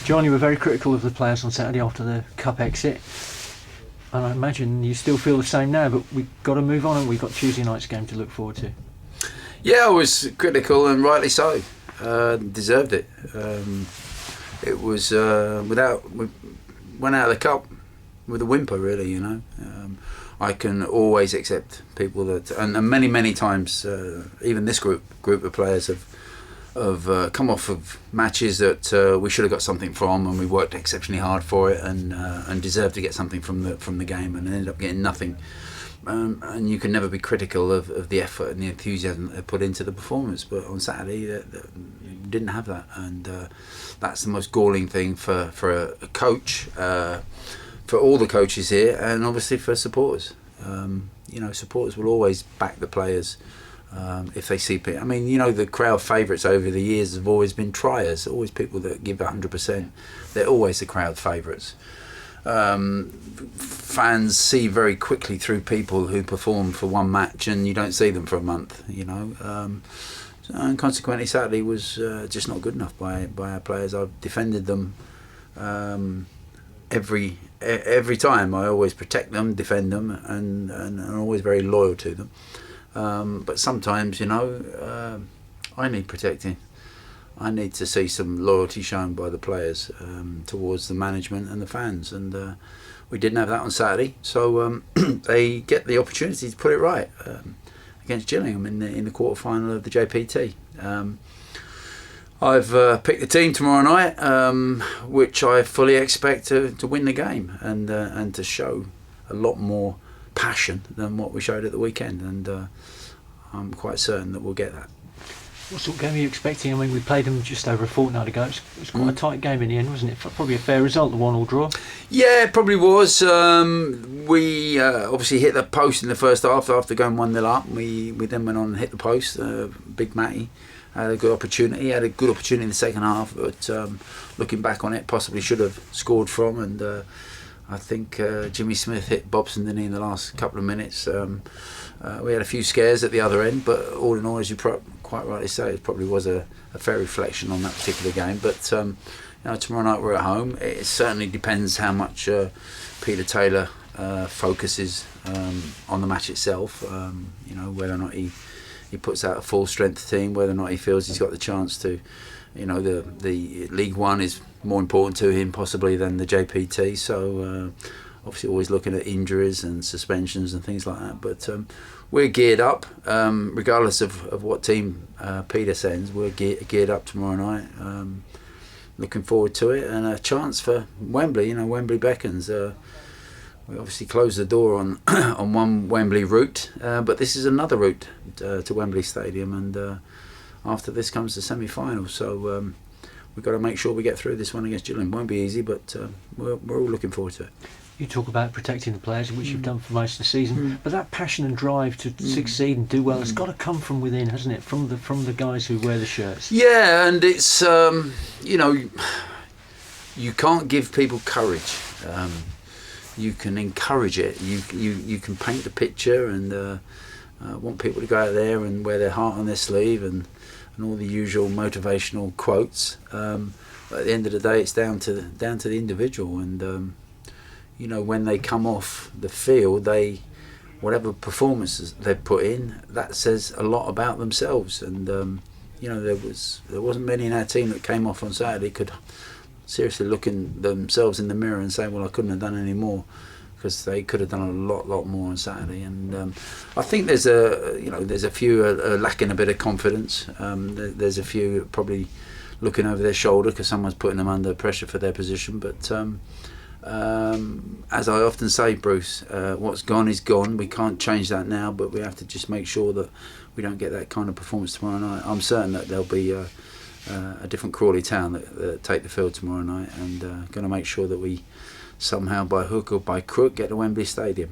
John, you were very critical of the players on Saturday after the cup exit, and I imagine you still feel the same now, but we've got to move on, and we've got Tuesday night's game to look forward to. Yeah, I was critical, and rightly so. Deserved it. It was we went out of the cup with a whimper, really, you know. I can always accept people that, and many times, even this group of players have come off of matches that we should have got something from, and we worked exceptionally hard for it, and deserved to get something from the game, and ended up getting nothing. And you can never be critical of the effort and the enthusiasm they put into the performance, but on Saturday they didn't have that, and that's the most galling thing for a coach, for all the coaches here, and obviously for supporters. You know, supporters will always back the players if they see people. I mean, you know, the crowd favourites over the years have always been triers, always people that give 100%. They're always the crowd favourites. Fans see very quickly through people who perform for one match and you don't see them for a month, you know. And consequently, Saturday was just not good enough by our players. I've defended them every time. I always protect them, defend them, and I'm always very loyal to them. But sometimes, you know, I need protecting. I need to see some loyalty shown by the players towards the management and the fans, and we didn't have that on Saturday. So they get the opportunity to put it right against Gillingham in the quarter final of the JPT. I've picked the team tomorrow night, which I fully expect to win the game and to show a lot more passion than what we showed at the weekend, and I'm quite certain that we'll get that. What sort of game are you expecting? I mean, we played them just over a fortnight ago. It was quite a tight game in the end, wasn't it? Probably a fair result, the 1-1 draw. Yeah, it probably was. We obviously hit the post in the first half after going 1-0 up. We then went on and hit the post. Big Matty had a good opportunity. He had a good opportunity in the second half, but looking back on it, possibly should have scored from. And I think Jimmy Smith hit Bobson, didn't he, in the last couple of minutes. We had a few scares at the other end, but all in all, as you quite rightly say, it probably was a fair reflection on that particular game. But you know, tomorrow night we're at home. It certainly depends how much Peter Taylor focuses on the match itself. You know, whether or not he puts out a full strength team, whether or not he feels he's got the chance to. You know, the League One is more important to him possibly than the JPT. So obviously always looking at injuries and suspensions and things like that. But we're geared up, regardless of what team Peter sends. We're geared up tomorrow night. Looking forward to it, and a chance for Wembley. You know, Wembley beckons. We obviously closed the door on on one Wembley route, but this is another route to Wembley Stadium, and after this comes the semi-final. So we've got to make sure we get through this one against Gillingham. Won't be easy, but we're all looking forward to it. You talk about protecting the players, which you've done for most of the season, but that passion and drive to succeed and do well, it's got to come from within, hasn't it? From the guys who wear the shirts. Yeah, and it's you know, you can't give people courage. You can encourage it. You can paint the picture and want people to go out there and wear their heart on their sleeve and all the usual motivational quotes. But at the end of the day, it's down to the individual, and you know, when they come off the field, whatever performances they've put in, that says a lot about themselves. And you know, there wasn't many in our team that came off on Saturday could seriously look in themselves in the mirror and say, well, I couldn't have done any more, because they could have done a lot more on Saturday. And I think there's a few lacking a bit of confidence. There's a few probably looking over their shoulder because someone's putting them under pressure for their position. But as I often say, Bruce, what's gone is gone. We can't change that now, but we have to just make sure that we don't get that kind of performance tomorrow night. I'm certain that there'll be a different Crawley town that take the field tomorrow night, and going to make sure that we somehow, by hook or by crook, get to Wembley Stadium.